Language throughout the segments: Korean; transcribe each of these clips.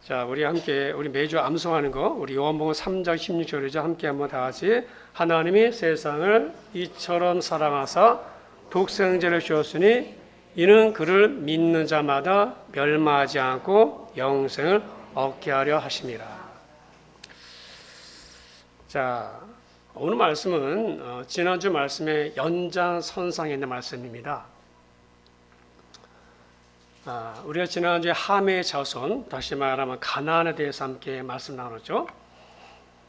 자, 우리 매주 암송하는 거, 우리 요한복음 3장 16절이죠. 함께 한번 다 같이. 하나님이 세상을 이처럼 사랑하사 독생자를 주었으니 이는 그를 믿는 자마다 멸망하지 않고 영생을 얻게 하려 하심이라. 자, 오늘 말씀은 지난주 말씀의 연장선상에 있는 말씀입니다. 우리가 지난주에 함의 자손, 다시 말하면 가나안에 대해서 함께 말씀 나눴죠.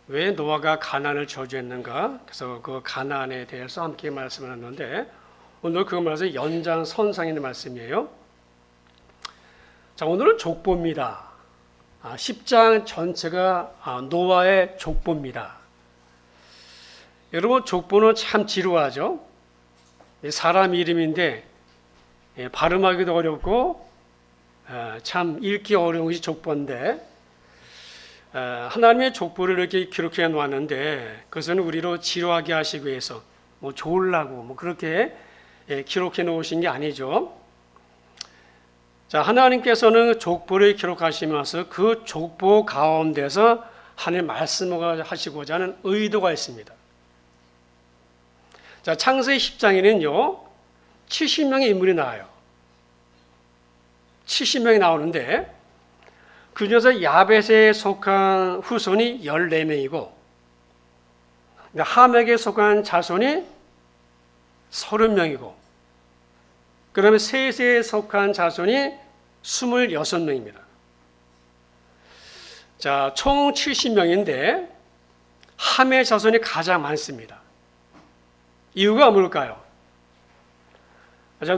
왜 노아가 가나안을 저주했는가? 그래서 그 가나안에 대해서 함께 말씀을 나눴는데 오늘 그 말씀 연장선상에 있는 말씀이에요. 자, 오늘은 족보입니다. 10장 전체가 노아의 족보입니다. 여러분, 족보는 참 지루하죠. 사람 이름인데 발음하기도 어렵고 참 읽기 어려운 것이 족보인데 하나님의 족보를 이렇게 기록해 놓았는데 그것은 우리로 지루하게 하시기 위해서 좋으려고 그렇게 기록해 놓으신 게 아니죠. 자, 하나님께서는 족보를 기록하시면서 그 족보 가운데서 하나님 말씀을 하시고자 하는 의도가 있습니다. 자, 창세기 10장에는요 70명의 인물이 나와요. 70명이 나오는데 그 중에서 야벳에 속한 후손이 14명이고 함에게 속한 자손이 30명이고 그 다음에 셋에 속한 자손이 26명입니다. 자, 총 70명인데 함의 자손이 가장 많습니다. 이유가 뭘까요?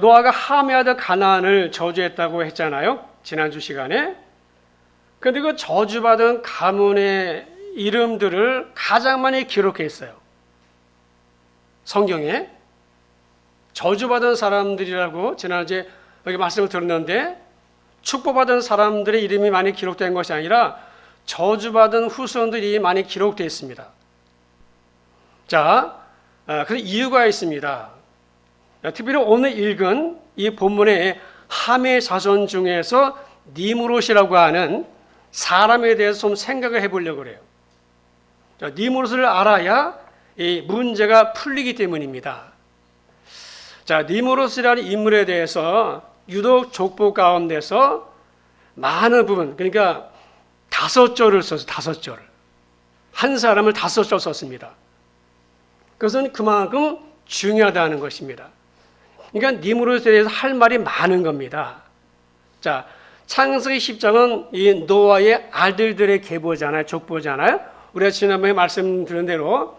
노아가 함의 아들 가나안을 저주했다고 했잖아요. 지난주 시간에. 그런데 그 저주받은 가문의 이름들을 가장 많이 기록했어요. 성경에. 저주받은 사람들이라고 지난주에 여기 말씀을 들었는데 축복받은 사람들의 이름이 많이 기록된 것이 아니라 저주받은 후손들이 많이 기록되어 있습니다. 자, 그 이유가 있습니다. 특별히 오늘 읽은 이 본문의 함의 자손 중에서 니므롯이라고 하는 사람에 대해서 좀 생각을 해보려고 그래요. 자, 니므롯을 알아야 이 문제가 풀리기 때문입니다. 자, 니므롯이라는 인물에 대해서 유독 족보 가운데서 많은 부분, 그러니까 5절을 써서 5절. 한 사람을 5절 썼습니다. 그것은 그만큼 중요하다는 것입니다. 그러니까 니므롯에 대해서 할 말이 많은 겁니다. 자, 창세기 10장은 이 노아의 아들들의 계보잖아요. 족보잖아요. 우리가 지난번에 말씀드린 대로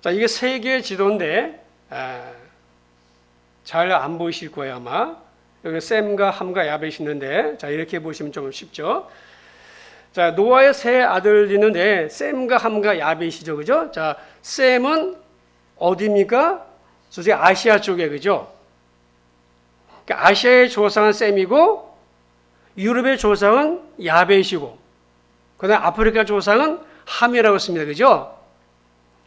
자, 이게 세계의 지도인데 잘 안 보이실 거예요, 아마. 여기 셈과 함과 야벳이 있는데 자, 이렇게 보시면 좀 쉽죠. 자, 노아의 세 아들이 있는데 셈과 함과 야벳이죠. 그죠? 자, 셈은 어디입니까? 저기 아시아 쪽에, 그죠? 그러니까 아시아의 조상은 셈이고 유럽의 조상은 야벳이고 그다음에 아프리카 조상은 함이라고 했습니다. 그죠?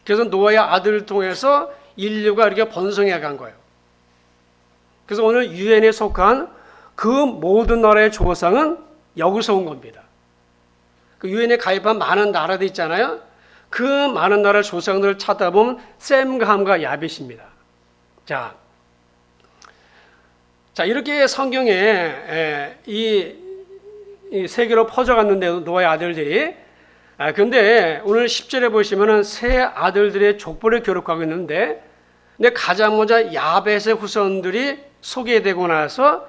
그래서 노아의 아들을 통해서 인류가 이렇게 번성해 간 거예요. 그래서 오늘 유엔에 속한 그 모든 나라의 조상은 여기서 온 겁니다. 그 유엔에 가입한 많은 나라들 있잖아요. 그 많은 나라 조상들을 찾아보면 셈과 함과 야벳입니다. 자, 이렇게 성경에 이 세계로 퍼져갔는데 노아의 아들들이 그런데 오늘 10절에 보시면은 세 아들들의 족보를 기록하고 있는데 근데 가장 먼저 야벳의 후손들이 소개되고 나서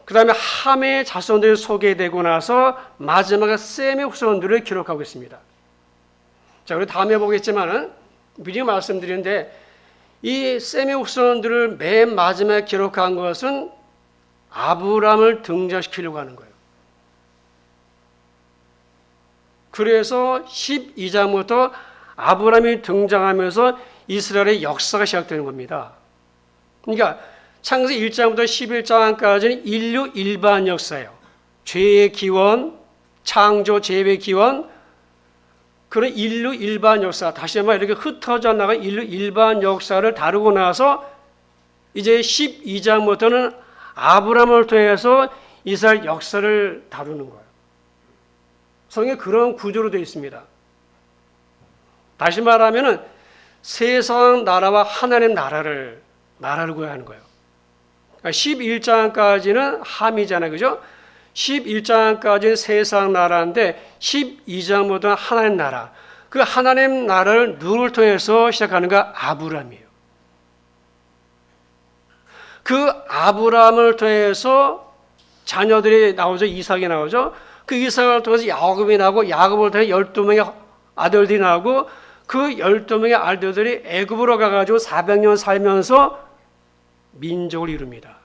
그 다음에 함의 자손들이 소개되고 나서 마지막에 셈의 후손들을 기록하고 있습니다. 자, 우리 다음에 보겠지만은 미리 말씀드리는데 이 셈의 후손들을 맨 마지막에 기록한 것은 아브람을 등장시키려고 하는 거예요. 그래서 12장부터 아브람이 등장하면서 이스라엘의 역사가 시작되는 겁니다. 그러니까 창세기 1장부터 11장까지는 인류 일반 역사예요. 죄의 기원, 창조, 재배의 기원, 그런 인류 일반 역사, 다시 한번 이렇게 흩어져 나간 인류 일반 역사를 다루고 나서 이제 12장부터는 아브라함을 통해서 이스라엘 역사를 다루는 거예요. 성경에 그런 구조로 되어 있습니다. 다시 말하면은 세상 나라와 하나님 나라를 구해야 하는 거예요. 11장까지는 함이잖아요. 그죠? 11장까지는 세상 나라인데 12장부터는 하나님 나라. 그 하나님 나라를 누구를 통해서 시작하는가? 아브라함이에요. 그 아브라함을 통해서 자녀들이 나오죠. 이삭이 나오죠. 그 이삭을 통해서 야곱이 나오고 야곱을 통해 12명의 아들들이 나오고 그 12명의 아들들이 애굽으로 가가지고 400년 살면서 민족을 이룹니다.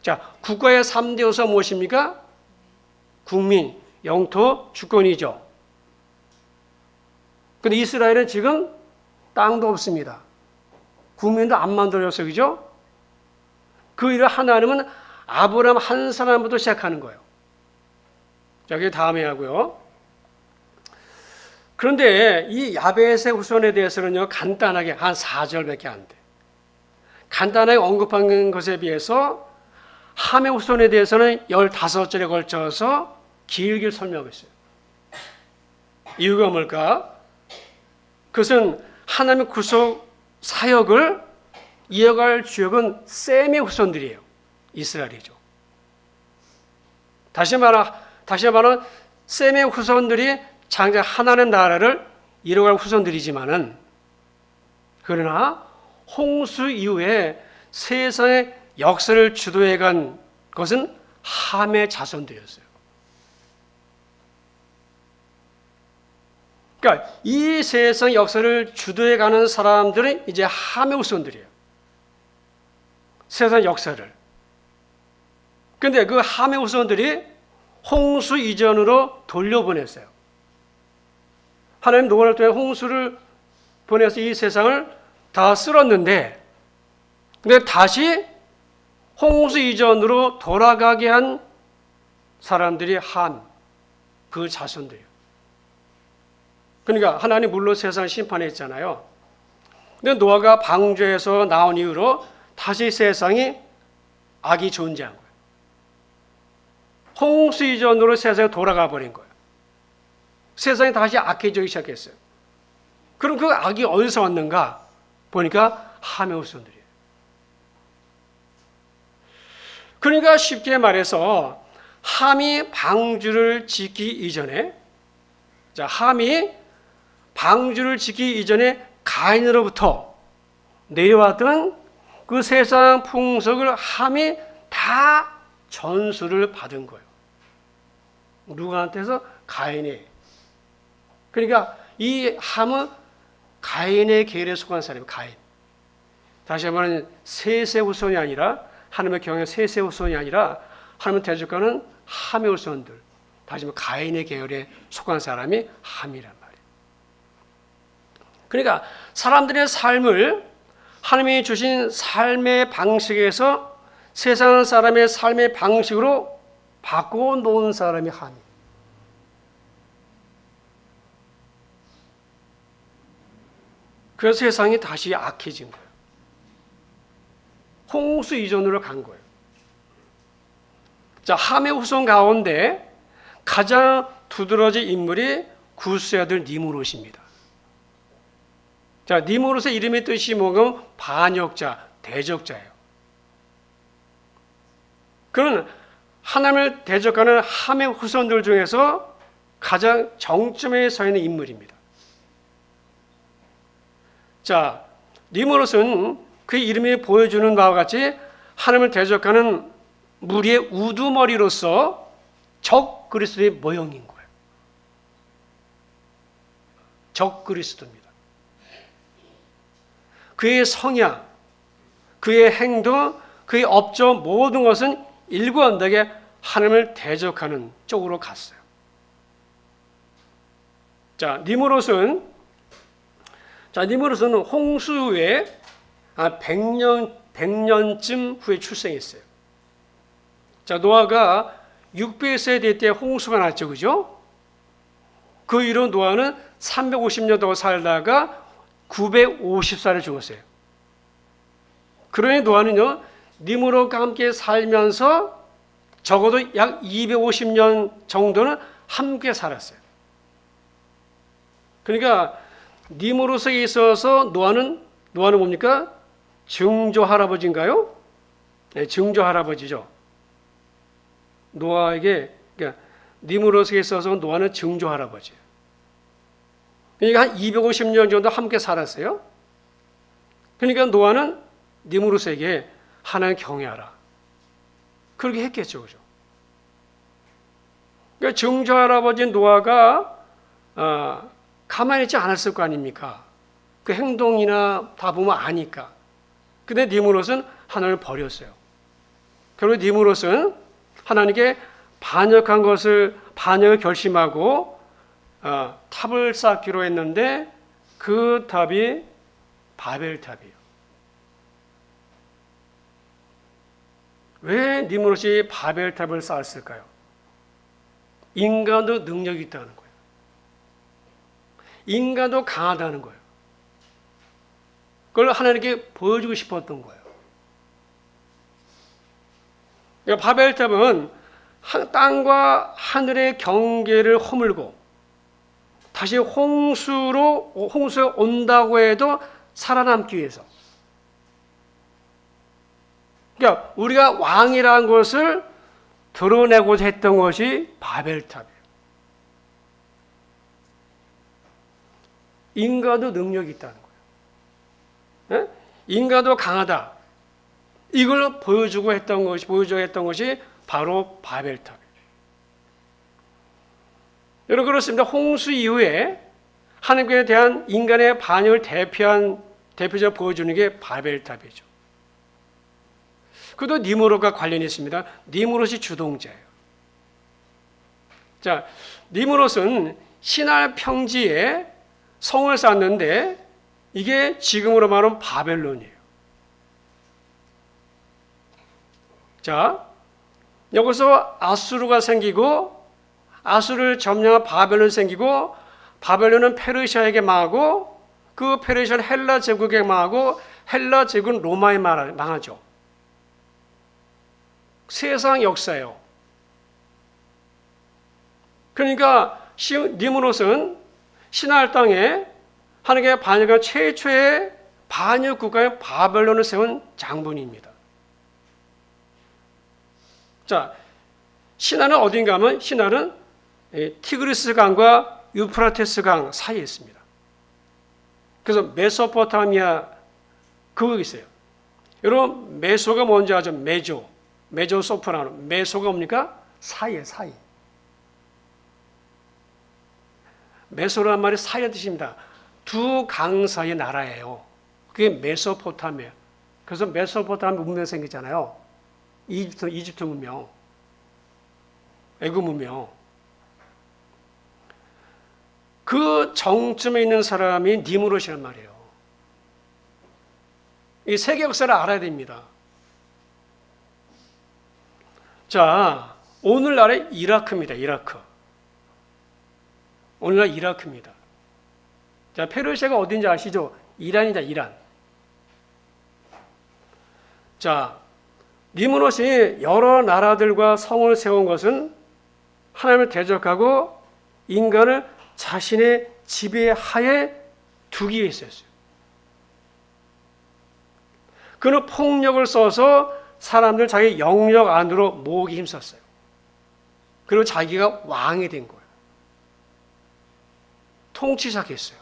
자, 국가의 3대 요소가 무엇입니까? 국민, 영토, 주권이죠. 근데 이스라엘은 지금 땅도 없습니다. 국민도 안 만들어졌어요. 그죠? 그 일을 하나님은 아브라함 한 사람부터 시작하는 거예요. 자, 그게 다음에 하고요. 그런데 이 야벳의 후손에 대해서는요, 간단하게 한 4절밖에 안 돼. 간단하게 언급한 것에 비해서 함의 후손에 대해서는 15절에 걸쳐서 길게 설명하고 있어요. 이유가 뭘까? 그것은 하나님의 구속 사역을 이어갈 주역은 셈의 후손들이에요. 이스라엘이죠. 다시 말하면 셈의 후손들이 장차 하나님 나라를 이뤄갈 후손들이지만은, 그러나 홍수 이후에 세상의 역사를 주도해간 것은 함의 자손들이었어요. 그러니까 이 세상 역사를 주도해가는 사람들은 이제 함의 후손들이에요. 세상 역사를. 그런데 그 함의 후손들이 홍수 이전으로 돌려보냈어요. 하나님 노아를 통해 홍수를 보내서 이 세상을 다 쓸었는데, 근데 다시 홍수 이전으로 돌아가게 한 사람들이 함, 그 자손들이에요. 그러니까 하나님 물로 세상을 심판했잖아요. 근데 노아가 방주에서 나온 이후로 다시 세상이 악이 존재한 거예요. 홍수 이전으로 세상에 돌아가 버린 거예요. 세상이 다시 악해지기 시작했어요. 그럼 그 악이 어디서 왔는가? 보니까 함의 후손들이에요. 그러니까 쉽게 말해서 함이 방주를 짓기 이전에, 자, 함이 방주를 짓기 이전에 가인으로부터 내려왔던 그 세상 풍속을 함이 다 전수를 받은 거예요. 누구한테서? 가인이. 그러니까 이 함은 가인의 계열에 속한 사람이에요. 가인. 다시 한번 셋의 후손이 아니라, 하나님의 경에 셋의 후손이 아니라 하나님의 대적하는 함의 후손들, 다시 말해 가인의 계열에 속한 사람이 함이란 말이에요. 그러니까 사람들의 삶을 하나님이 주신 삶의 방식에서 세상 사람의 삶의 방식으로 바꿔놓은 사람이 함이에요. 그래서 세상이 다시 악해진 거예요. 홍수 이전으로 간 거예요. 자, 함의 후손 가운데 가장 두드러진 인물이 구스의 아들 니므롯입니다. 자, 니므롯의 이름의 뜻이 뭐냐면 반역자, 대적자예요. 그는 하나님을 대적하는 함의 후손들 중에서 가장 정점에 서 있는 인물입니다. 자, 니므롯은 그 이름이 보여주는 바와 같이 하나님을 대적하는 무리의 우두머리로서 적 그리스도의 모형인 거예요. 적 그리스도입니다. 그의 성향, 그의 행동, 그의 업적 모든 것은 일관되게 하나님을 대적하는 쪽으로 갔어요. 자, 니므롯은 홍수 후에 100년쯤 후에 출생했어요. 자, 노아가 600세대 때 홍수가 났죠. 그죠? 그 이후로 노아는 350년 더 살다가 950살에 죽었어요. 그러니 노아는요, 니므롯과 함께 살면서 적어도 약 250년 정도는 함께 살았어요. 그러니까 니무롯에 있어서 노아는 뭡니까? 증조 할아버지인가요? 네, 증조 할아버지죠. 노아에게, 그러니까 니무롯에 있어서 노아는 증조 할아버지예요. 그러니까 한 250년 정도 함께 살았어요. 그러니까 노아는 니무롯에게 하나님 경외하라, 그렇게 했겠죠, 그죠? 그러니까 증조 할아버지 노아가 가만히 있지 않았을 거 아닙니까? 그 행동이나 다 보면 아니까. 근데 니무롯은 하나님을 버렸어요. 결국 니무롯은 하나님께 반역을 결심하고 탑을 쌓기로 했는데 그 탑이 바벨탑이에요. 왜 니무롯이 바벨탑을 쌓았을까요? 인간도 능력이 있다는 거예요. 인간도 강하다는 거예요. 그걸 하나님께 보여주고 싶었던 거예요. 그러니까 바벨탑은 땅과 하늘의 경계를 허물고 다시 홍수가 온다고 해도 살아남기 위해서. 그러니까 우리가 왕이라는 것을 드러내고자 했던 것이 바벨탑이에요. 인간도 능력이 있다는 거예요. 네? 인간도 강하다. 이걸 보여주고 했던 것이 바로 바벨탑이에요. 여러분, 그렇습니다. 홍수 이후에 하나님께 대한 인간의 반역을 대표적으로 보여주는 게 바벨탑이죠. 그것도 니무롯과 관련이 있습니다. 니무롯이 주동자예요. 자, 니무롯은 시날 평지에 성을 쌓았는데 이게 지금으로 말하면 바벨론이에요. 자, 여기서 아수르가 생기고 아수르를 점령한 바벨론이 생기고 바벨론은 페르시아에게 망하고 그 페르시아는 헬라 제국에 망하고 헬라 제국은 로마에 망하죠. 세상 역사예요. 그러니까 니무롯은 시날 땅에 하나님의 반역한 최초의 반역 국가의 바벨론을 세운 장본입니다. 자, 시날은 어딘가 하면 시날은 티그리스 강과 유프라테스 강 사이에 있습니다. 그래서 메소포타미아 그거 있어요. 여러분 메소가 뭔지 아죠? 메조 소프라노. 메소가 뭡니까? 사이. 메소라는 말이 사이의 뜻입니다. 두 강 사이의 나라예요. 그게 메소포타미아. 그래서 메소포타미아 문명 생기잖아요. 이집트 문명, 애굽 문명. 그 정점에 있는 사람이 니무롯이란 말이에요. 이 세계 역사를 알아야 됩니다. 자, 오늘날의 이라크입니다. 오늘날 이라크입니다. 자, 페르시아가 어딘지 아시죠? 이란이다, 이란. 자, 니무롯이 여러 나라들과 성을 세운 것은 하나님을 대적하고 인간을 자신의 지배하에 두기 위해서였어요. 그는 폭력을 써서 사람들 자기 영역 안으로 모으기 힘썼어요. 그리고 자기가 왕이 된 거예요. 통치자겠어요.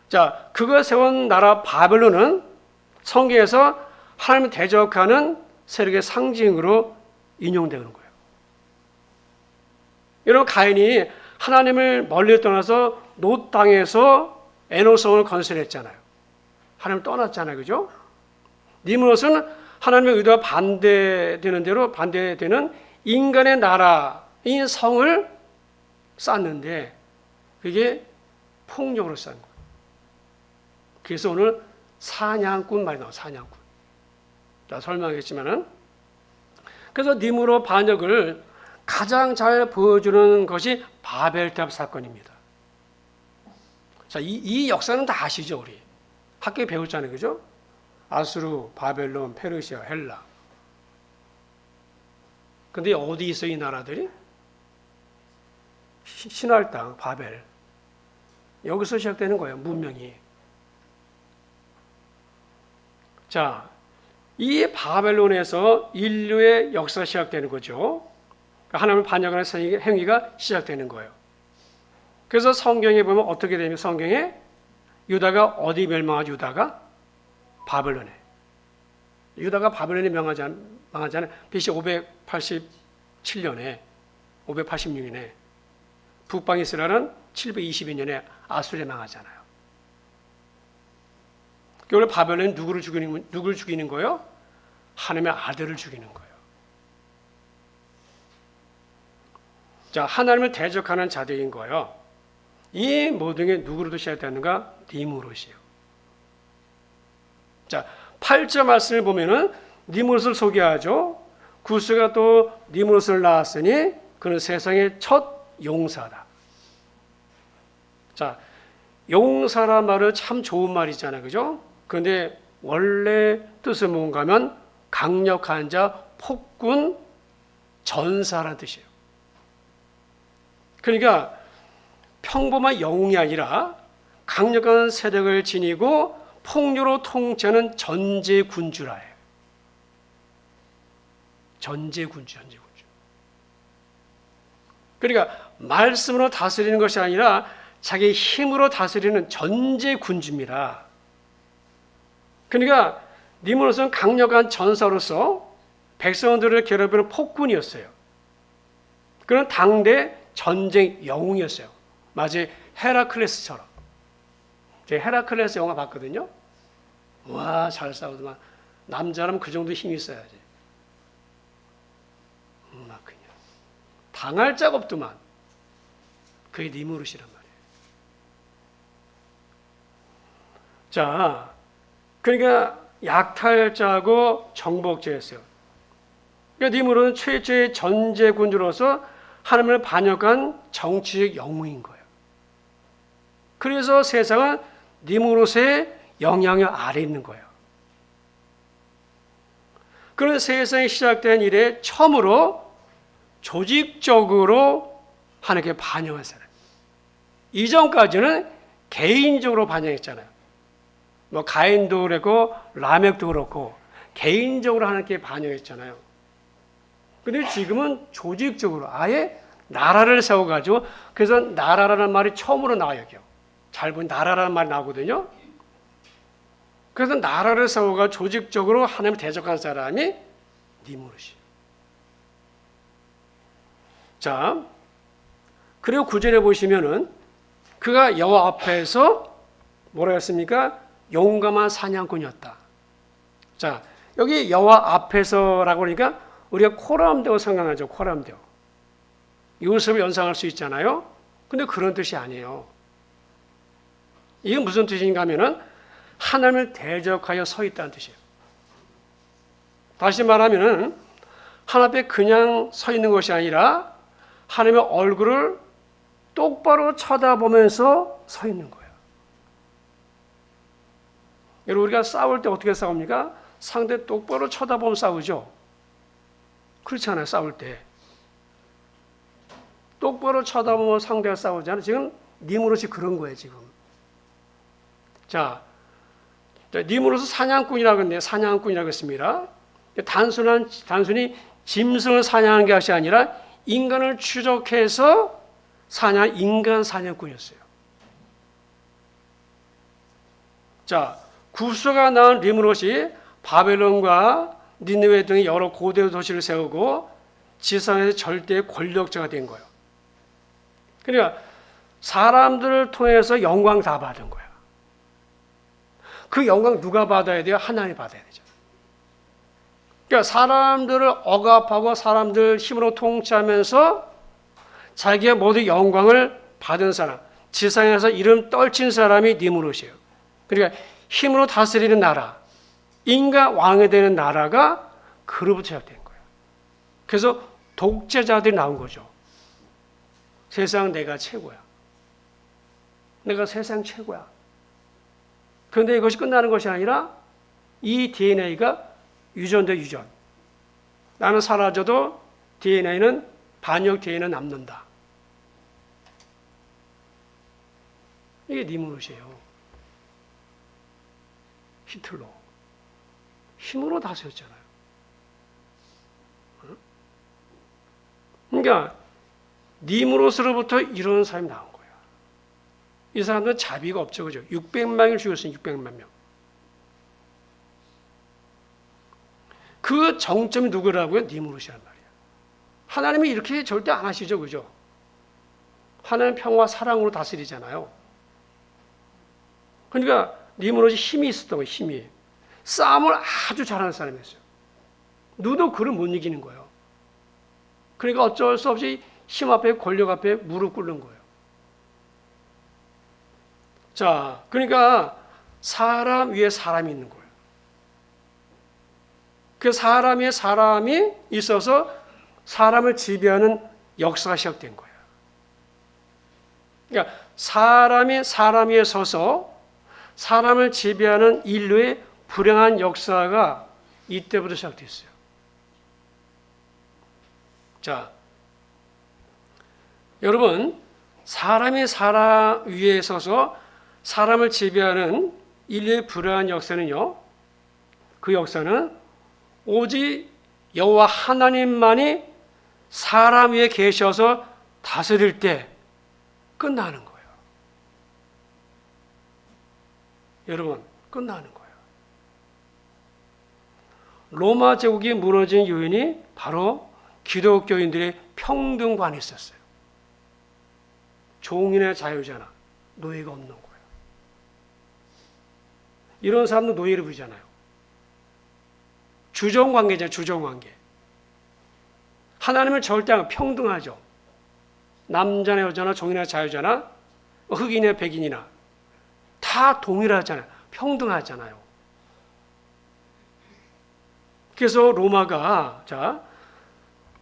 자, 그가 세운 나라 바벨론은 성경에서 하나님을 대적하는 세력의 상징으로 인용되는 거예요. 여러분, 가인이 하나님을 멀리 떠나서 놋 땅에서 에노성을 건설했잖아요. 하나님을 떠났잖아요. 그죠? 니무롯은 하나님의 의도와 반대되는 인간의 나라인 성을 쌓는데 그게 폭력으로 쌓은 거예요. 그래서 오늘 사냥꾼 말이 나와요. 사냥꾼. 자, 설명하겠지만은 그래서 니무롯 반역을 가장 잘 보여주는 것이 바벨탑 사건입니다. 자, 이 역사는 다 아시죠, 우리 학교에 배웠잖아요, 그죠? 아수르, 바벨론, 페르시아, 헬라. 근데 어디 있어요, 이 나라들이? 신할 땅, 바벨. 여기서 시작되는 거예요, 문명이. 자, 이 바벨론에서 인류의 역사가 시작되는 거죠. 하나님을 반역하는 행위가 시작되는 거예요. 그래서 성경에 보면 어떻게 됩니까? 성경에 유다가 어디 멸망하죠? 유다가 바벨론에. 유다가 바벨론에 망하잖아요. BC 587년에 586년에 북방 이스라엘은 722년에 아수르에 망하잖아요. 그걸 바벨론이 누구를 죽이는 거예요? 하나님의 아들을 죽이는 거예요. 자, 하나님을 대적하는 자들인 거예요. 이 모든 게 누구로도 시작되는가? 니무롯이에요. 자, 8절 말씀을 보면은 니무롯을 소개하죠. 구스가 또 니무롯을 낳았으니 그는 세상의 첫 용사다. 자, 용사란 말은 참 좋은 말이잖아요. 그죠? 그런데 원래 뜻은 뭔가 하면 강력한 자, 폭군, 전사라는 뜻이에요. 그러니까 평범한 영웅이 아니라 강력한 세력을 지니고 폭력으로 통치하는 전제군주라예요. 전제군주. 그러니까 말씀으로 다스리는 것이 아니라 자기 힘으로 다스리는 전제군주입니다. 그러니까 니무롯은 강력한 전사로서 백성들을 괴롭히는 폭군이었어요. 그는 당대 전쟁 영웅이었어요. 마치 헤라클레스처럼. 제가 헤라클레스 영화 봤거든요. 와, 잘 싸우더만. 남자라면 그 정도 힘이 있어야지. 막 그냥 당할 자가 없더만. 그게 니무롯이란 말이에요. 자, 그러니까 약탈자고 정복자였어요. 그러니까 니무롯은 최초의 전제군주로서 하나님을 반역한 정치적 영웅인 거예요. 그래서 세상은 니무롯의 영향력 아래에 있는 거예요. 그런 세상이 시작된 이래 처음으로 조직적으로 하나님께 반영한 사람. 이전까지는 개인적으로 반영했잖아요. 뭐 가인도 그렇고 라멕도 그렇고 개인적으로 하나님께 반영했잖아요. 근데 지금은 조직적으로 아예 나라를 세워가지고, 그래서 나라라는 말이 처음으로 나와요. 잘 보면 나라라는 말이 나오거든요. 그래서 나라를 세워가 조직적으로 하나님을 대적한 사람이 니무롯이에요. 자, 그리고 9절에 보시면은 그가 여호와 앞에서 뭐라 했습니까? 용감한 사냥꾼이었다. 자, 여기 여호와 앞에서라고 그러니까 우리가 코람데오 생각나죠. 코람데오. 요셉을 연상할 수 있잖아요. 근데 그런 뜻이 아니에요. 이게 무슨 뜻인가 하면은 하나님을 대적하여 서 있다는 뜻이에요. 다시 말하면은 하나님 앞에 그냥 서 있는 것이 아니라 하나님의 얼굴을 똑바로 쳐다보면서 서 있는 거예요. 여러분, 우리가 싸울 때 어떻게 싸웁니까? 상대 똑바로 쳐다보면 싸우죠. 그렇지 않아요, 싸울 때. 똑바로 쳐다보면 상대가 싸우잖아요. 지금 니무롯이 그런 거예요, 지금. 자, 니무롯은 사냥꾼이라고 했는데, 사냥꾼이라고 했습니다. 단순히 짐승을 사냥하는 것이 아니라 인간을 추적해서 인간 사냥꾼이었어요. 자, 구스가 낳은 니무롯이 바벨론과 니느웨 등의 여러 고대 도시를 세우고 지상에서 절대의 권력자가 된 거예요. 그러니까 사람들을 통해서 영광 다 받은 거야. 그 영광 누가 받아야 돼요? 하나님이 받아야 되죠. 그러니까 사람들을 억압하고 사람들 힘으로 통치하면서 자기가 모두 영광을 받은 사람, 지상에서 이름 떨친 사람이 니무롯이에요. 그러니까 힘으로 다스리는 나라, 인간 왕이 되는 나라가 그로부터 시작된 거예요. 그래서 독재자들이 나온 거죠. 세상 내가 최고야. 내가 세상 최고야. 그런데 이것이 끝나는 것이 아니라 이 DNA가 유전. 나는 사라져도 DNA는 반역 DNA는 남는다. 이게 니무롯이에요. 히틀러 힘으로 다스렸잖아요. 그러니까 니무롯으로부터 이런 사람이 나온 거야. 이 사람들은 자비가 없죠, 그죠? 600명을 죽였어요. 600만 명. 그 정점이 누구라고요? 니무롯이란 말이야. 하나님이 이렇게 절대 안 하시죠, 그죠? 하나님 평화 사랑으로 다스리잖아요. 그러니까 니무롯이 힘이 있었던 거예요. 힘이. 싸움을 아주 잘하는 사람이었어요. 누구도 그를 못 이기는 거예요. 그러니까 어쩔 수 없이 힘 앞에 권력 앞에 무릎 꿇는 거예요. 자, 그러니까 사람 위에 사람이 있는 거예요. 그 사람 위에 사람이 있어서 사람을 지배하는 역사가 시작된 거예요. 그러니까 사람이 사람 위에 서서 사람을 지배하는 인류의 불행한 역사가 이때부터 시작됐어요. 자, 여러분, 사람이 사람 위에 서서 사람을 지배하는 인류의 불행한 역사는요, 그 역사는 오직 여호와 하나님만이 사람 위에 계셔서 다스릴 때 끝나는 거예요. 여러분, 끝나는 거예요. 로마 제국이 무너진 요인이 바로 기독교인들의 평등관이 있었어요. 종인의 자유잖아. 노예가 없는 거예요. 이런 사람도 노예를 부리잖아요. 주정관계잖아요. 주정관계. 하나님을 절대 평등하죠. 남자나 여자나 종이나 자유자나 흑인이나 백인이나 다 동일하잖아요. 평등하잖아요. 그래서 로마가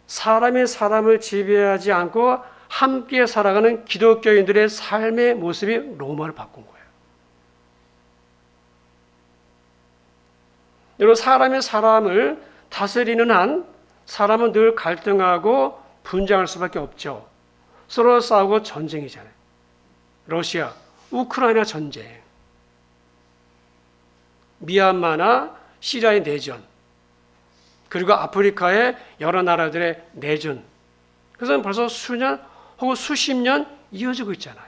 사람이 사람을 지배하지 않고 함께 살아가는 기독교인들의 삶의 모습이 로마를 바꾼 거예요. 여러분, 사람이 사람을 다스리는 한 사람은 늘 갈등하고 분쟁할 수밖에 없죠. 서로 싸우고 전쟁이잖아요. 러시아, 우크라이나 전쟁, 미얀마나 시리아의 내전, 그리고 아프리카의 여러 나라들의 내전. 그래서 벌써 수년 혹은 수십 년 이어지고 있잖아요.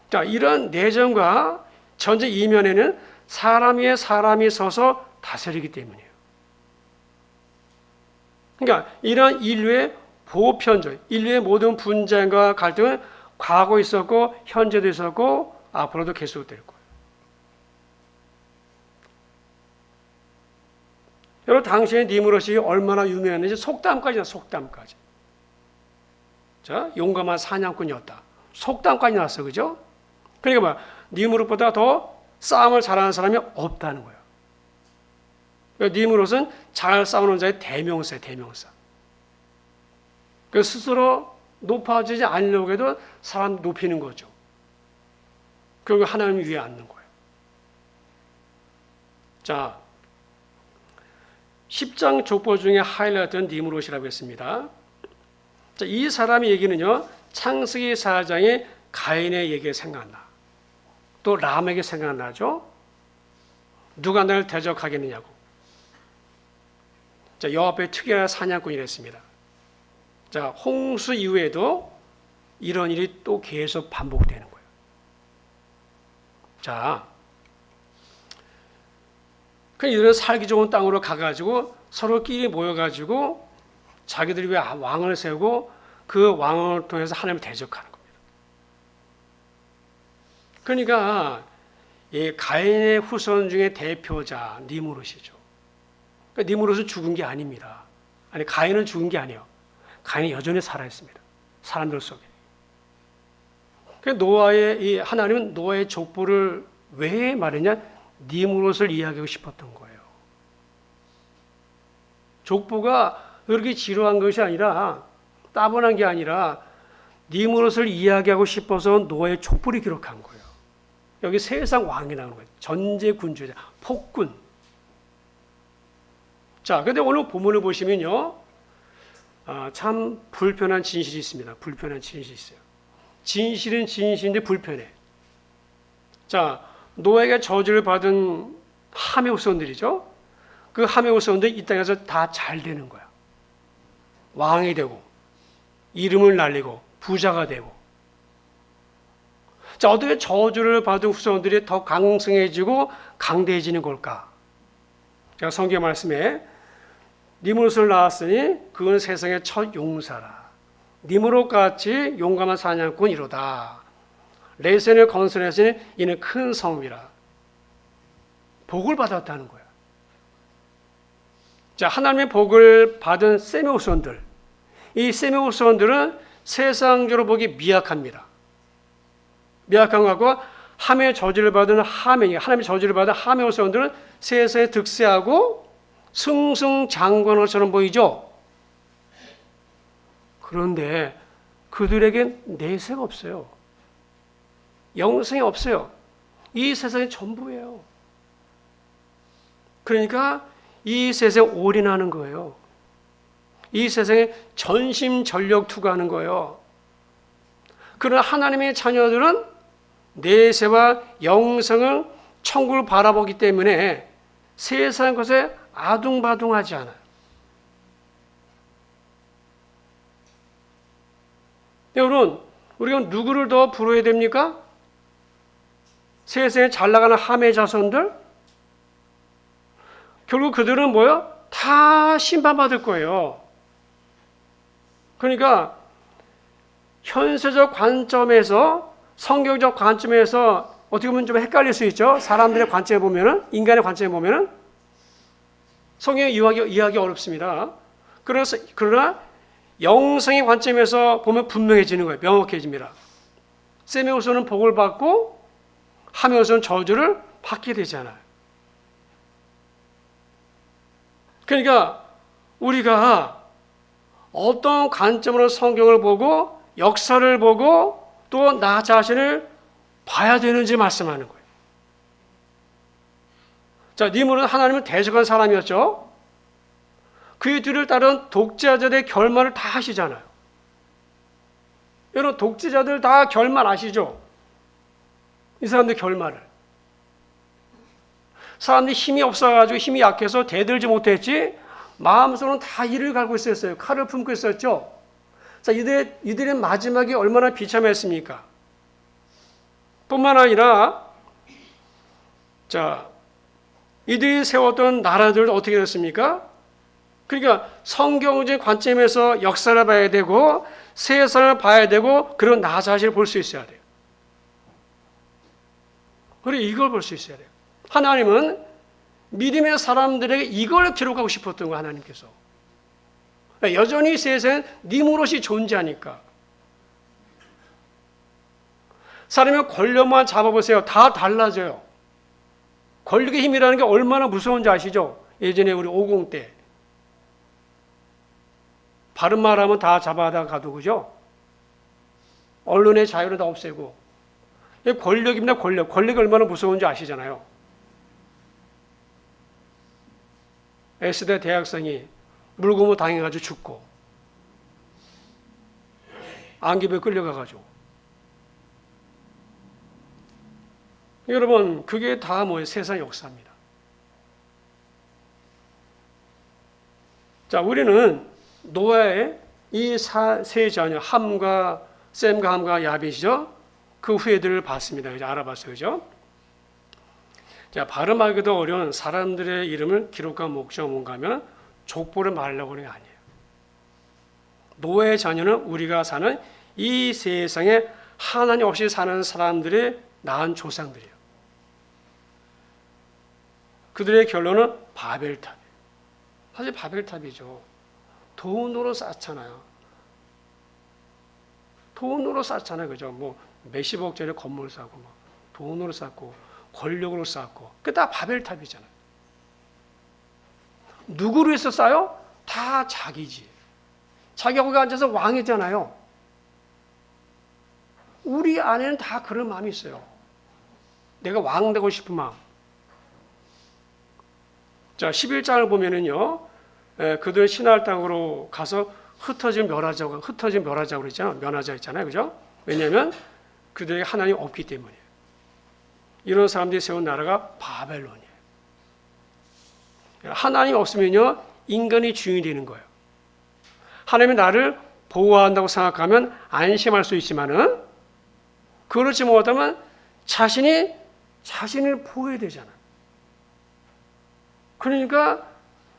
자, 이런 내전과 전쟁 이면에는 사람 위에 사람이 서서 다스리기 때문이에요. 그러니까 이런 인류의 보편적, 인류의 모든 분쟁과 갈등은 과거 있었고 현재도 있었고 앞으로도 계속될 거예요. 여러분, 당시에 니무롯이 얼마나 유명했는지 속담까지 나왔어요. 속담까지. 자, 용감한 사냥꾼이었다. 속담까지 나왔어요. 그죠? 그러니까 뭐 니무롯보다 더 싸움을 잘하는 사람이 없다는 거예요. 그러니까 니무롯은 잘 싸우는 자의 대명사예요. 대명사. 그 스스로 높아지지 않으려고 해도 사람 높이는 거죠. 그리고 하나님 위에 앉는 거예요. 자, 10장 족보 중에 하이라이트는 니무롯이라고 했습니다. 자, 이 사람의 얘기는요, 창세기 4장에 가인의 얘기가 생각나. 또 람에게 생각나죠. 누가 나를 대적하겠느냐고. 자, 여호와의 특이한 사냥꾼이랬습니다. 자, 홍수 이후에도 이런 일이 또 계속 반복되는 거예요. 자, 그 이들은 살기 좋은 땅으로 가가지고 서로끼리 모여가지고 자기들이 왜 왕을 세우고 그 왕을 통해서 하나님을 대적하는 겁니다. 그러니까 이 가인의 후손 중에 대표자 니무롯이죠. 그러니까 니무롯은 죽은 게 아닙니다. 아니, 가인은 죽은 게 아니에요. 가인이 여전히 살아있습니다. 사람들 속에. 노아의 하나님은 노아의 족보를 왜 말했냐? 니무롯을 이야기하고 싶었던 거예요. 족보가 그렇게 지루한 것이 아니라, 따분한 게 아니라 니무롯을 이야기하고 싶어서 노아의 족보를 기록한 거예요. 여기 세상 왕이 나오는 거예요. 전제 군주자, 폭군. 자, 근데 오늘 본문을 보시면요. 참 불편한 진실이 있습니다. 불편한 진실이 있어요. 진실은 진실인데 불편해. 자, 노아에게 저주를 받은 함의 후손들이죠. 그 함의 후손들이 이 땅에서 다 잘 되는 거야. 왕이 되고 이름을 날리고 부자가 되고. 자, 어떻게 저주를 받은 후손들이 더 강성해지고 강대해지는 걸까? 제가 성경 말씀에 니므롯을 낳았으니 그건 세상의 첫 용사라. 니므롯같이 용감한 사냥꾼이로다. 레센을 건설했으니 이는 큰 성이라. 복을 받았다는 거야. 자, 하나님의 복을 받은 셈의 후손들. 이 셈의 후손들은 세상적으로 보기 미약합니다. 미약한 것과 함의 저주를 받은 하나님의 저주를 받은 함의 후손들은 세상에 득세하고 승승장구하는 것처럼 보이죠. 그런데 그들에겐 내세가 없어요. 영생이 없어요. 이 세상의 전부예요. 그러니까 이 세상에 올인하는 거예요. 이 세상에 전심전력 투구하는 거예요. 그러나 하나님의 자녀들은 내세와 영생을 천국을 바라보기 때문에 세상 것에 아둥바둥하지 않아요. 여러분, 우리가 누구를 더 부러워야 됩니까? 세상에 잘 나가는 함의 자손들? 결국 그들은 뭐요? 다 심판받을 거예요. 그러니까 현세적 관점에서, 성경적 관점에서 어떻게 보면 좀 헷갈릴 수 있죠. 사람들의 관점에 보면은, 인간의 관점에 보면은 성경이 이해하기 어렵습니다. 그러나 영성의 관점에서 보면 분명해지는 거예요. 명확해집니다. 셈의 후손은 복을 받고 함의 후손은 저주를 받게 되잖아요. 그러니까 우리가 어떤 관점으로 성경을 보고 역사를 보고 또 나 자신을 봐야 되는지 말씀하는 거예요. 자, 니므롯은 하나님을 대적한 사람이었죠. 그의 뒤를 따른 독재자들의 결말을 다 아시잖아요. 여러분, 독재자들 다 결말 아시죠? 이 사람들 결말을. 사람들이 힘이 없어가지고 힘이 약해서 대들지 못했지 마음속으로는 다 이를 갈고 있었어요. 칼을 품고 있었죠. 자, 이들의 마지막이 얼마나 비참했습니까? 뿐만 아니라 자, 이들이 세웠던 나라들도 어떻게 됐습니까? 그러니까 성경적 관점에서 역사를 봐야 되고 세상을 봐야 되고 그리고 나 자신을 볼 수 있어야 돼요. 그리고 이걸 볼 수 있어야 돼요. 하나님은 믿음의 사람들에게 이걸 기록하고 싶었던 거예요. 하나님께서. 여전히 세상엔 니므롯이 존재하니까. 사람의 권력만 잡아보세요. 다 달라져요. 권력의 힘이라는 게 얼마나 무서운지 아시죠? 예전에 우리 50 때. 바른 말하면 다 잡아다 가도 그죠? 언론의 자유를 다 없애고. 권력입니다. 권력이 얼마나 무서운지 아시잖아요. S대 대학생이 물고문 당해가지고 죽고 안기부에 끌려가가지고. 여러분, 그게 다 뭐예요? 세상 역사입니다. 자, 우리는 노아의 이 세 자녀, 함과 셈과 함과 야벳이죠. 그 후예들을 봤습니다. 이제 알아봤어요. 그죠? 자, 발음하기도 어려운 사람들의 이름을 기록한 목적은 뭔가 하면 족보를 말하려고 하는 게 아니에요. 노아의 자녀는 우리가 사는 이 세상에 하나님 없이 사는 사람들의 낳은 조상들이에요. 그들의 결론은 바벨탑이에요. 사실 바벨탑이죠. 돈으로 쌓잖아요. 돈으로 쌓잖아요. 그죠? 뭐 몇십억짜리 건물 쌓고, 뭐 돈으로 쌓고, 권력으로 쌓고. 그게 다 바벨탑이잖아요. 누구를 위해서 쌓아요? 다 자기지. 자기가 거기 앉아서 왕이잖아요. 우리 안에는 다 그런 마음이 있어요. 내가 왕 되고 싶은 마음. 자, 11장을 보면은요, 그들 신할 땅으로 가서 흩어진 멸하자고 그랬잖아요. 면하자 했잖아요. 그죠? 왜냐하면 그들에게 하나님이 없기 때문이에요. 이런 사람들이 세운 나라가 바벨론이에요. 하나님 없으면요, 인간이 주인이 되는 거예요. 하나님이 나를 보호한다고 생각하면 안심할 수 있지만은, 그렇지 못하면 자신을 보호해야 되잖아요. 그러니까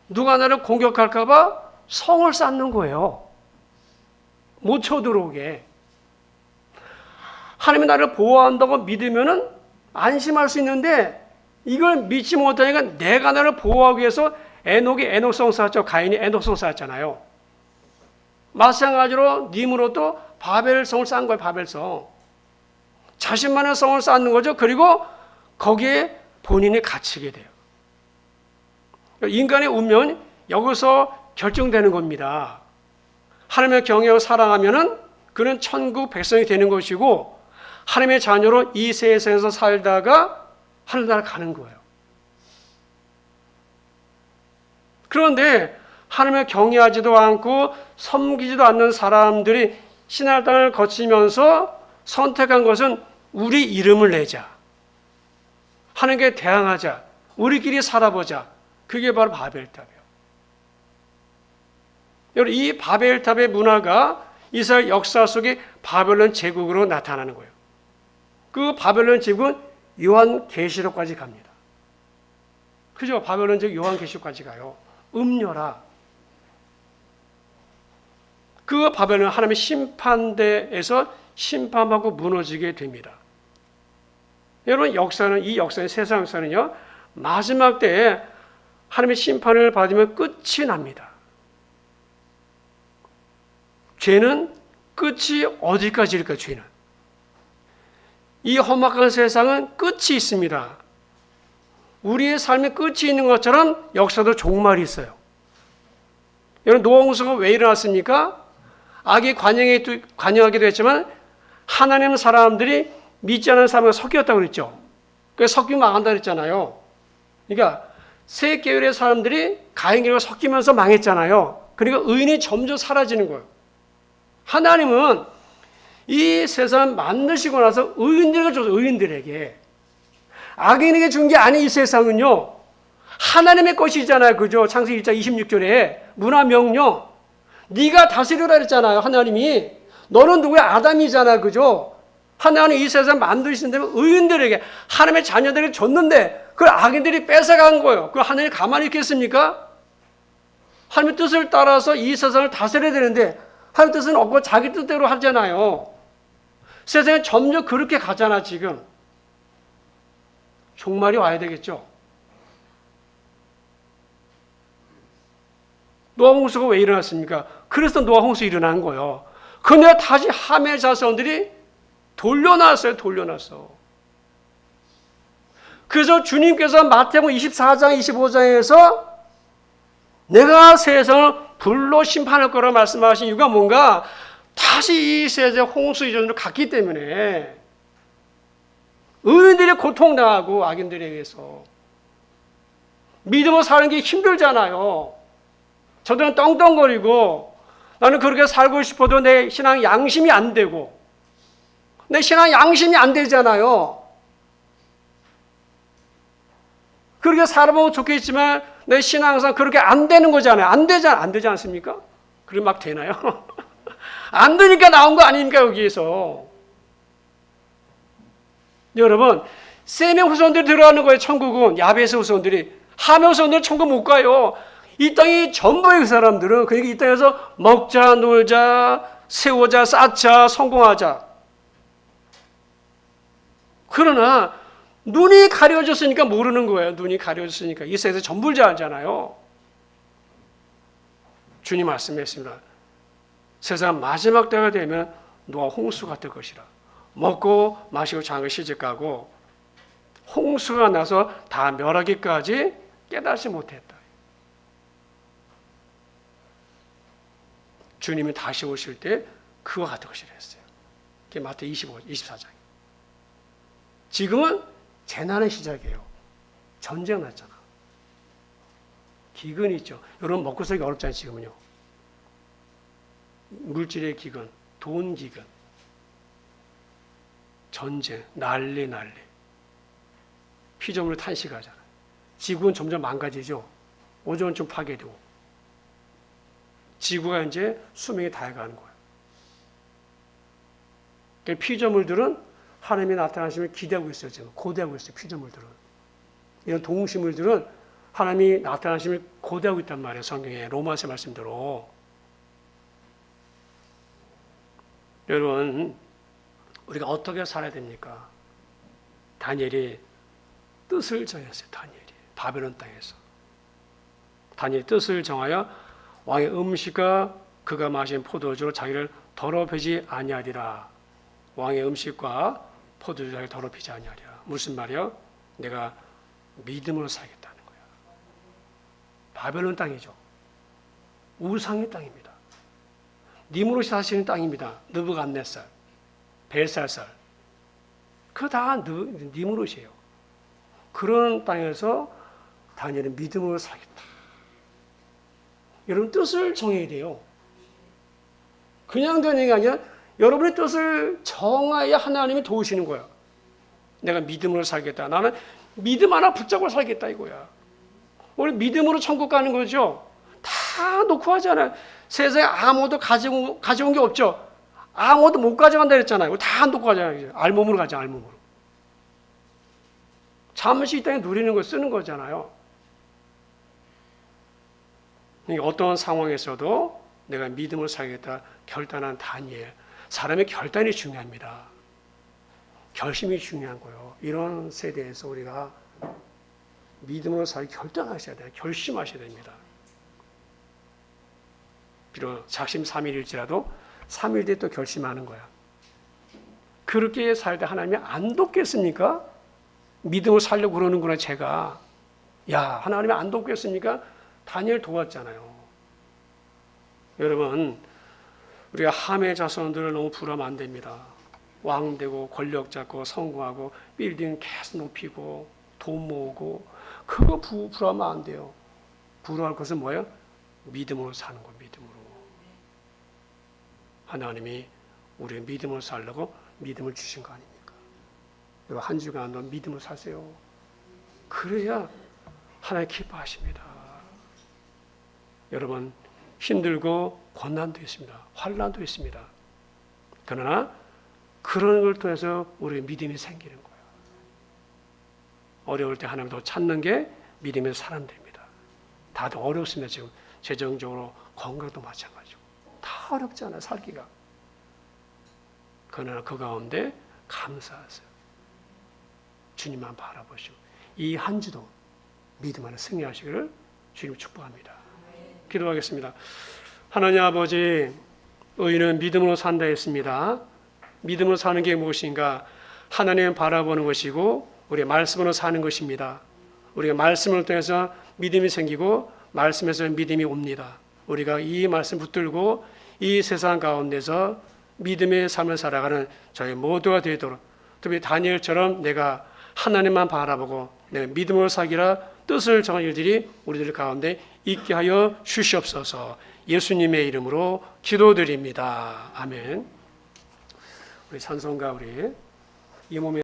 누가 나를 공격할까봐 성을 쌓는 거예요. 못 쳐들어오게. 하나님이 나를 보호한다고 믿으면은 안심할 수 있는데, 이걸 믿지 못하니까 내가 나를 보호하기 위해서 에녹이 에녹성 쌓았죠. 가인이 에녹성 쌓았잖아요. 마찬가지로 니므롯도 바벨성을 쌓은 거예요. 바벨성. 자신만의 성을 쌓는 거죠. 그리고 거기에 본인이 갇히게 돼요. 인간의 운명은 여기서 결정되는 겁니다. 하나님의 경외하고 사랑하면은 그는 천국 백성이 되는 것이고, 하나님의 자녀로 이 세상에서 살다가 하늘나라 가는 거예요. 그런데 하나님을 경외하지도 않고 섬기지도 않는 사람들이 신할 땅을 거치면서 선택한 것은 우리 이름을 내자, 하나님께 대항하자, 우리끼리 살아보자. 그게 바로 바벨탑이에요. 여러분, 이 바벨탑의 문화가 이스라엘 역사 속에 바벨론 제국으로 나타나는 거예요. 그 바벨론 제국은 요한계시록까지 갑니다. 그죠? 바벨론 제국 요한계시록까지 가요. 음녀라. 그 바벨론 하나님의 심판대에서 심판받고 무너지게 됩니다. 여러분, 이 역사는, 세상 역사는요, 마지막 때에 하나님의 심판을 받으면 끝이 납니다. 죄는 끝이 어디까지일까, 죄는? 이 험악한 세상은 끝이 있습니다. 우리의 삶에 끝이 있는 것처럼 역사도 종말이 있어요. 여러분, 노아 홍수가 왜 일어났습니까? 악이 관영하기도 했지만 하나님 사람들이 믿지 않는 사람과 섞였다고 그랬죠. 그래서 섞이면 망한다고 그랬잖아요. 그러니까 세 계열의 사람들이 가인과 섞이면서 망했잖아요. 그러니까 의인이 점점 사라지는 거예요. 하나님은 이 세상을 만드시고 나서 의인들에게 줬어요. 의인들에게. 악인에게 준 게 아닌 이 세상은요, 하나님의 것이잖아요. 그죠? 창세기 1장 26절에 문화 명령, 네가 다스리라 그랬잖아요. 하나님이. 너는 누구야? 아담이잖아. 그죠? 하나님 이 세상 만드신 다음에 의인들에게, 하나님의 자녀들에게 줬는데 그걸 악인들이 뺏어간 거예요. 그걸 하나님이 가만히 있겠습니까? 하나님의 뜻을 따라서 이 세상을 다스려야 되는데 하나님 뜻은 없고 자기 뜻대로 하잖아요. 세상에 점점 그렇게 가잖아. 지금 종말이 와야 되겠죠. 노아 홍수가 왜 일어났습니까? 그래서 노아 홍수 일어난 거예요. 그런데 다시 함의 자손들이 돌려놨어요. 그래서 주님께서 마태복음 24장 25장에서 내가 세상을 불로 심판할 거라고 말씀하신 이유가 뭔가, 다시 이 세상 홍수 이전으로 갔기 때문에 의인들이 고통당하고 악인들에 의해서 믿음으로 사는 게 힘들잖아요. 저들은 떵떵거리고 나는 그렇게 살고 싶어도 내 신앙 양심이 안 되고, 내 신앙 양심이 안 되잖아요. 그렇게 살아보면 좋겠지만 내 신앙상 그렇게 안 되는 거잖아요. 안 되지 않습니까? 그럼 막 되나요? 안 되니까 나온 거 아닙니까, 여기에서. 여러분, 셈의 후손들이 들어가는 거예요. 천국은. 야벳의 후손들이. 함의 후손들은 천국 못 가요. 이 땅이 전부의 그 사람들은, 그러니까 이 땅에서 먹자, 놀자, 세우자, 쌓자, 성공하자. 그러나 눈이 가려졌으니까 모르는 거예요. 눈이 가려졌으니까. 이 세상에서 전부를 잘 알잖아요. 주님 말씀했습니다. 세상 마지막 때가 되면 노아 홍수가 될 것이라. 먹고 마시고 자는 거 시집가고 홍수가 나서 다 멸하기까지 깨닫지 못했다. 주님이 다시 오실 때 그와 같은 것이라 했어요. 그게 마태복음 24장. 지금은 재난의 시작이에요. 전쟁 났잖아. 기근이 있죠. 여러분 먹고 살기 어렵잖아요, 지금은요. 물질의 기근, 돈 기근, 전쟁, 난리. 피조물을 탄식하잖아요. 지구는 점점 망가지죠. 오존은 좀 파괴되고. 지구가 이제 수명이 다해가는 거예요. 그러니까 피조물들은 하나님이 나타나심을 기대하고 있어요. 지금 고대하고 있어요. 피조물들은. 이런 동식물들은 하나님이 나타나심을 고대하고 있단 말이에요. 성경에 로마서 말씀대로. 여러분, 우리가 어떻게 살아야 됩니까? 다니엘이 뜻을 정했어요. 다니엘이 바벨론 땅에서. 다니엘이 뜻을 정하여 왕의 음식과 그가 마신 포도주로 자기를 더럽히지 아니하리라. 왕의 음식과 포도주로 자기를 더럽히지 아니하리라. 무슨 말이요? 내가 믿음으로 살겠다는 거야. 바벨론 땅이죠. 우상의 땅입니다. 니무롯이 사시는 땅입니다. 느부갓네살, 벨사살. 그거 다 니무롯이에요. 그런 땅에서 다니엘은 믿음으로 살겠다. 여러분 뜻을 정해야 돼요. 그냥 되는 게 아니라 여러분의 뜻을 정해야 하나님이 도우시는 거야. 내가 믿음으로 살겠다. 나는 믿음 하나 붙잡고 살겠다 이거야. 우리 믿음으로 천국 가는 거죠. 다 놓고 하잖아요. 세상에 아무도 가져온 게 없죠. 아무도 못 가져간다 그랬잖아요. 다 놓고 가잖아요. 알몸으로 가자, 알몸으로. 잠시 이 땅에 누리는 걸 쓰는 거잖아요. 어떤 상황에서도 내가 믿음으로 살겠다 결단한 다니엘. 사람의 결단이 중요합니다. 결심이 중요한 거예요. 이런 세대에서 우리가 믿음으로 살기 결단하셔야 돼요. 결심하셔야 됩니다. 비록 작심 3일일지라도 3일 뒤에 또 결심하는 거야. 그렇게 살 때 하나님이 안 돕겠습니까? 믿음으로 살려고 그러는구나 제가. 야, 하나님이 안 돕겠습니까? 다니엘 도왔잖아요. 여러분, 우리가 함의 자손들을 너무 부러우면 안 됩니다. 왕 되고 권력 잡고 성공하고 빌딩 계속 높이고 돈 모으고 그거 부러우면 안 돼요. 부러워할 것은 뭐예요? 믿음으로 사는 거, 믿음으로. 하나님이 우리의 믿음으로 살려고 믿음을 주신 거 아닙니까? 여러분 한 주간 너 믿음으로 사세요. 그래야 하나님 기뻐하십니다. 여러분 힘들고 고난도 있습니다. 환난도 있습니다. 그러나 그런 걸 통해서 우리의 믿음이 생기는 거예요. 어려울 때 하나님 더 찾는 게 믿음의 사람들입니다. 다들 어렵습니다. 지금 재정적으로 건강도 마찬가지고 다 어렵잖아요. 살기가. 그러나 그 가운데 감사하세요. 주님만 바라보시고 이 한 주도 믿음 안에 승리하시기를 주님 축복합니다. 기도하겠습니다. 하나님 아버지, 의인은 믿음으로 산다 했습니다. 믿음으로 사는 게 무엇인가? 하나님을 바라보는 것이고 우리의 말씀으로 사는 것입니다. 우리가 말씀을 통해서 믿음이 생기고 말씀에서 믿음이 옵니다. 우리가 이 말씀 붙들고 이 세상 가운데서 믿음의 삶을 살아가는 저희 모두가 되도록, 특히 다니엘처럼 내가 하나님만 바라보고 내가 믿음으로 살기라 뜻을 정한 일들이 우리들 가운데 있게 하여 주시옵소서. 예수님의 이름으로 기도드립니다. 아멘. 우리 찬송가 우리 이 몸에